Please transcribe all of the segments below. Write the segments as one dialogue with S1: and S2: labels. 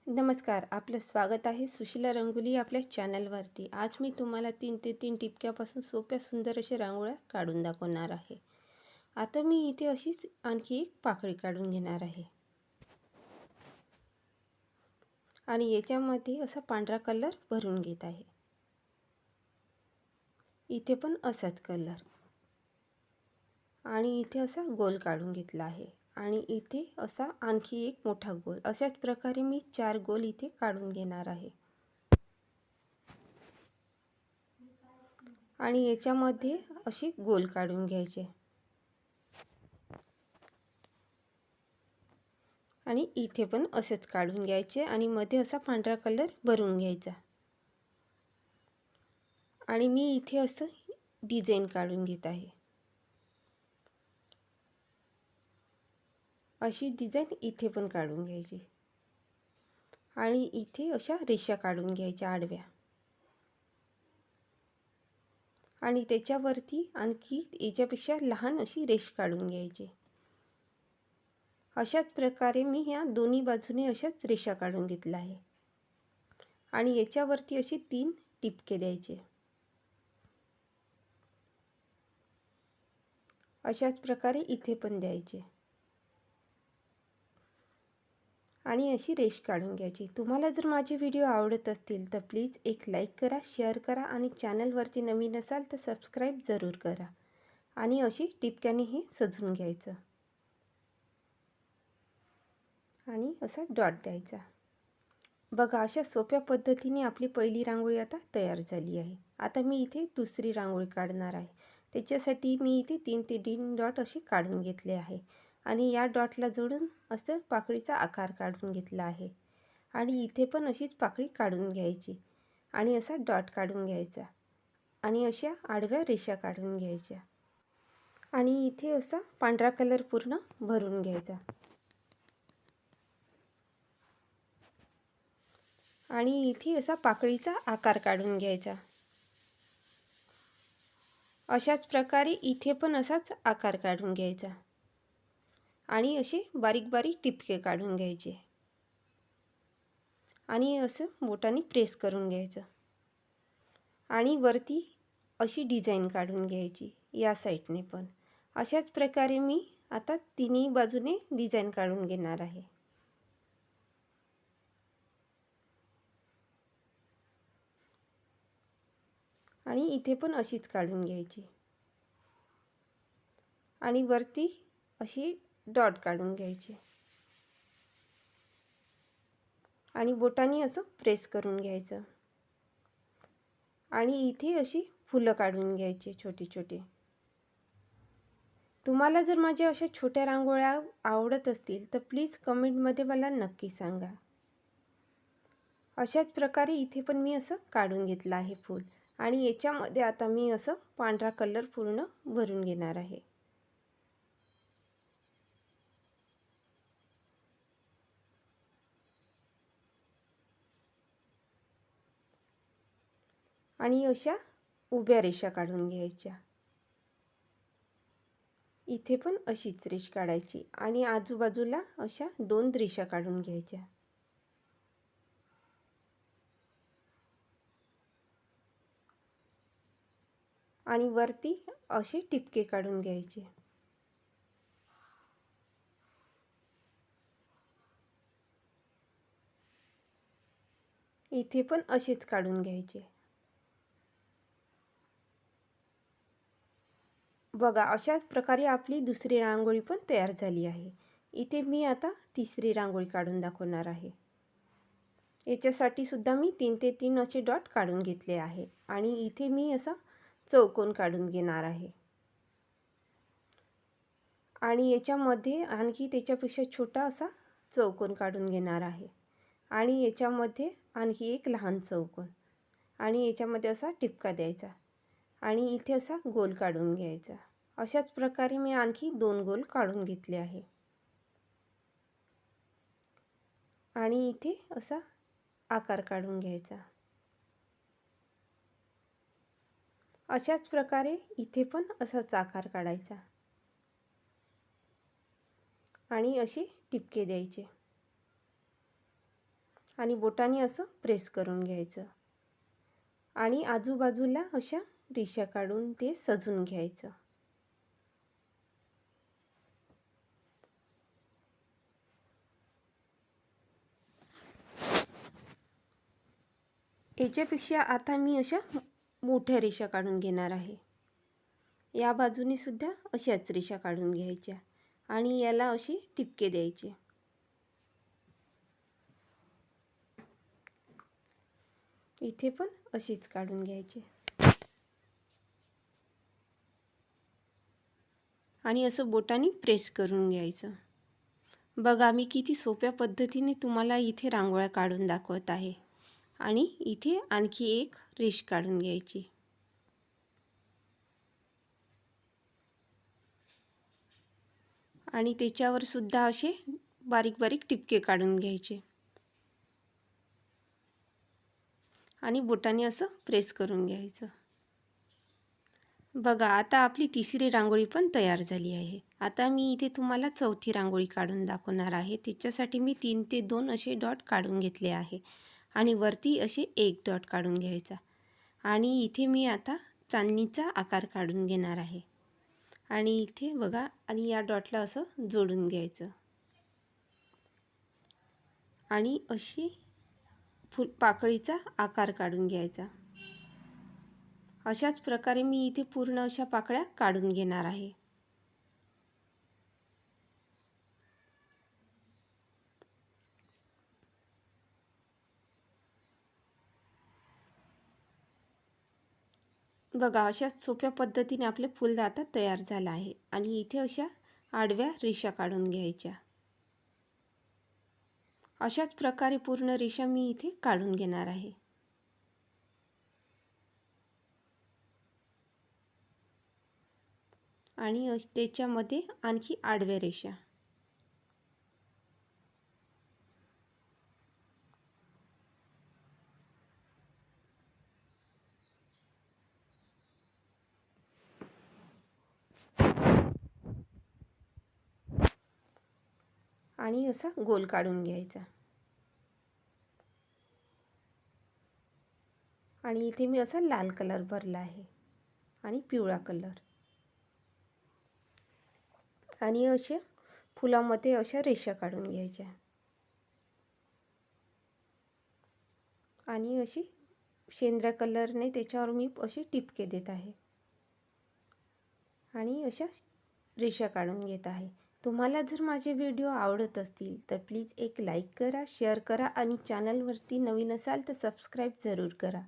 S1: नमस्कार, आपलं स्वागत आहे सुशीला रंगोली आपल्या चॅनलवरती। आज मी तुम्हाला 3 ते 3 टिपक्यापासून सोप्या सुंदर अशा रांगोळ्या काढून दाखवणार आहे। आता मी इथे अशीच आणखी एक पाकळी काढून घेणार आहे आणि याच्यामध्ये असा पांढरा कलर भरून घेत आहे। इथे पण असाच कलर आणि इथे असा गोल काढून घेतला आहे आणि इथे असा आणखी एक मोठा गोल। अशाच प्रकारे मी 4 गोल इथे काढून घेणार आहे आणि याच्यामध्ये असे गोल काढून घ्यायचे आणि इथे पण असेच काढून घ्यायचे आणि मध्ये असा पांढरा कलर भरून घ्यायचा आणि मी इथे असं डिझाइन काढून घेत आहे। अशी डिझाइन इथे पण काढून घ्यायची आणि इथे अशा रेषा काढून घ्यायच्या आडव्या आणि त्याच्यावरती आणखी याच्यापेक्षा लहान अशी रेष काढून घ्यायची। अशाच प्रकारे मी ह्या दोन्ही बाजूने अशाच रेषा काढून घेतल्या आहे आणि याच्यावरती अशी 3 टिपके द्यायचे। अशाच प्रकारे इथे पण द्यायचे आणि अशी रेष काढून घ्यायची। तुम्हाला जर माझे व्हिडिओ आवडत असतील तर प्लीज एक लाईक करा, शेअर करा आणि चॅनलवरती नवीन असाल तर सबस्क्राईब जरूर करा आणि अशी टिपक्याने हे सजवून घ्यायचं आणि असा डॉट द्यायचा। बघा, अशा सोप्या पद्धतीने आपली पहिली रांगोळी आता तयार झाली आहे। आता मी इथे दुसरी रांगोळी काढणार आहे। त्याच्यासाठी मी इथे 3 ते 3 डॉट असे काढून घेतले आहे आणि या डॉटला जोडून असं पाकळीचा आकार काढून घेतला आहे आणि इथे पण अशीच पाकळी काढून घ्यायची आणि असा डॉट काढून घ्यायचा आणि अशा आडव्या रेषा काढून घ्यायच्या आणि इथे असा पांढरा कलर पूर्ण भरून घ्यायचा आणि इथे असा पाकळीचा आकार काढून घ्यायचा। अशाच प्रकारे इथे पण असाच आकार काढून घ्यायचा आणि असे बारीक बारीक टिपके काढून घ्यायचे आणि असं बोटाने प्रेस करून घ्यायचं आणि वरती अशी डिझाइन काढून घ्यायची या साईडने पण। अशाच प्रकारे मी आता तिन्ही बाजूने डिझाइन काढून घेणार आहे आणि इथे पण अशीच काढून घ्यायची आणि वरती अशी डॉट काढून घ्यायची आणि बोटाने असं प्रेस करून घ्यायचं आणि इथे अशी फुलं काढून घ्यायची छोटी छोटी। तुम्हाला जर माझ्या अशा छोट्या रांगोळ्या आवडत असतील तर प्लीज कमेंटमध्ये मला नक्की सांगा। अशाच प्रकारे इथे पण मी असं काढून घेतलं आहे फूल आणि याच्यामध्ये आता मी असं पांढरा कलर पूर्ण भरून घेणार आहे आणि अशा उभ्या रेषा काढून घ्यायच्या। इथे पण अशीच रेष काढायची आणि आजूबाजूला अशा 2 रेषा काढून घ्यायच्या आणि वरती असे टिपके काढून घ्यायचे। इथे पण असेच काढून घ्यायचे। बघा, अशाच प्रकारे आपली दुसरी रांगोळी पण तयार झाली आहे। इथे मी आता तिसरी रांगोळी काढून दाखवणार आहे। याच्यासाठी सुद्धा मी 3 ते 3 असे डॉट काढून घेतले आहे आणि इथे मी असा चौकोन काढून घेणार आहे आणि याच्यामध्ये आणखी त्याच्यापेक्षा छोटा असा चौकोन काढून घेणार आहे आणि याच्यामध्ये आणखी एक लहान चौकोन आणि याच्यामध्ये असा टिपका द्यायचा आणि इथे असा गोल काढून घ्यायचा। अशाच प्रकारे मी आणखी 2 गोल काढून घेतले आहे आणि इथे असा आकार काढून घ्यायचा। अशाच प्रकारे इथे पण असाच आकार काढायचा आणि असे टिपके द्यायचे आणि बोटाने असं प्रेस करून घ्यायचं आणि आजूबाजूला अशा रेषा काढून ते सजून घ्यायचं. याच्यापेक्षा आता मी अशा मोठ्या रेषा काढून घेणार आहे. या बाजूने सुद्धा अशाच रेषा काढून घ्यायच्या आणि याला असे टिपके द्यायचे. इथे पण अशीच काढून घ्यायचे आणि असं बोटाने प्रेस करून घ्यायचं. बघा मी किती सोप्या पद्धतीने तुम्हाला इथे रांगोळ्या काढून दाखवत आहे. आणि इथे आणखी एक रेष काढून घ्यायची आणि त्याच्यावर सुद्धा असे बारीक बारीक टिपके काढून घ्यायचे आणि बोटाने असं प्रेस करून घ्यायचं. बघा आता आपली तिसरी रांगोळी पण तयार झाली आहे. आता मी इथे तुम्हाला चौथी रांगोळी काढून दाखवणार आहे. त्याच्यासाठी मी 3 ते 2 असे डॉट काढून घेतले आहे आणि वरती असे एक डॉट काढून घ्यायचा आणि इथे मी आता चांदणीचा आकार काढून घेणार आहे आणि इथे बघा आणि या डॉटला असं जोडून घ्यायचं आणि अशी पाकळीचा आकार काढून घ्यायचा. अशाच प्रकारे मी इथे पूर्ण अशा पाकळ्या काढून घेणार आहे. बघा अशा सोप्या पद्धतीने आपले फूल आता तयार झालं आहे आणि इथे अशा आडव्या रेषा काढून घ्यायच्या. अशाच प्रकारे पूर्ण रेषा मी इथे काढून घेणार आहे. आणि त्याच्यामध्ये आणखी आडव्या रेषा आणि असा गोल काढून घ्यायचा आणि इथे मी असा लाल कलर भरला आहे आणि पिवळा कलर आणि अशा फुलामध्ये अशा रेषा काढून घ्यायच्या आणि अशी शेंद्र्या कलरने त्याच्यावर मी असे टिपके देत आहे आणि अशा रेषा काढून घेत आहे. तुम्हाला जर माझे व्हिडिओ आवडत असतील तर प्लीज एक लाईक करा, शेअर करा आणि चॅनलवरती नवीन असाल तर सबस्क्राईब जरूर करा.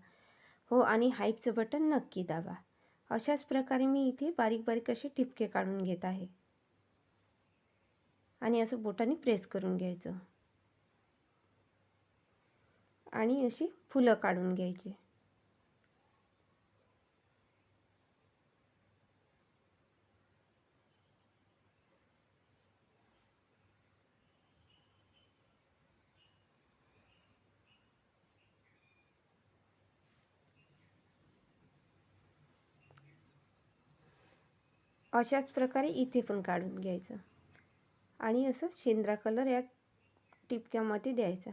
S1: हो आणि हाईपचं बटन नक्की दाबा. अशाच प्रकारे मी इथे बारीक बारीक असे टिपके काढून घेत आहे आणि असं बोटाने प्रेस करून घ्यायचं आणि अशी फुलं काढून घ्यायची. अशाच प्रकारे इथे पण काढून घ्यायचं आणि असं शेंद्रा कलर या टिपक्यामध्ये द्यायचा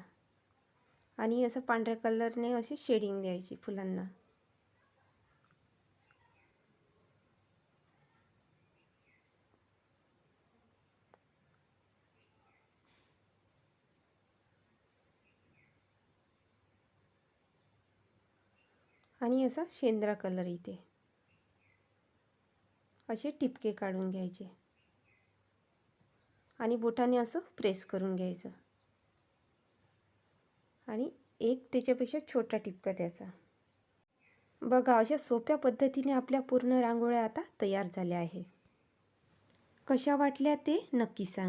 S1: आणि असं पांढऱ्या कलरने अशी शेडिंग द्यायची फुलांना. आणि असा शेंद्रा कलर इथे असे टिपके काढून घ्यायचे आणि बोटाने असं प्रेस करून घ्यायचं आणि एक त्याच्यापेक्षा छोटा टिपका द्यायचा. बघा अशा सोप्या पद्धतीने आपल्या पूर्ण रांगोळ्या आता तयार झाल्या आहे. कशा वाटल्या ते नक्की सांगा.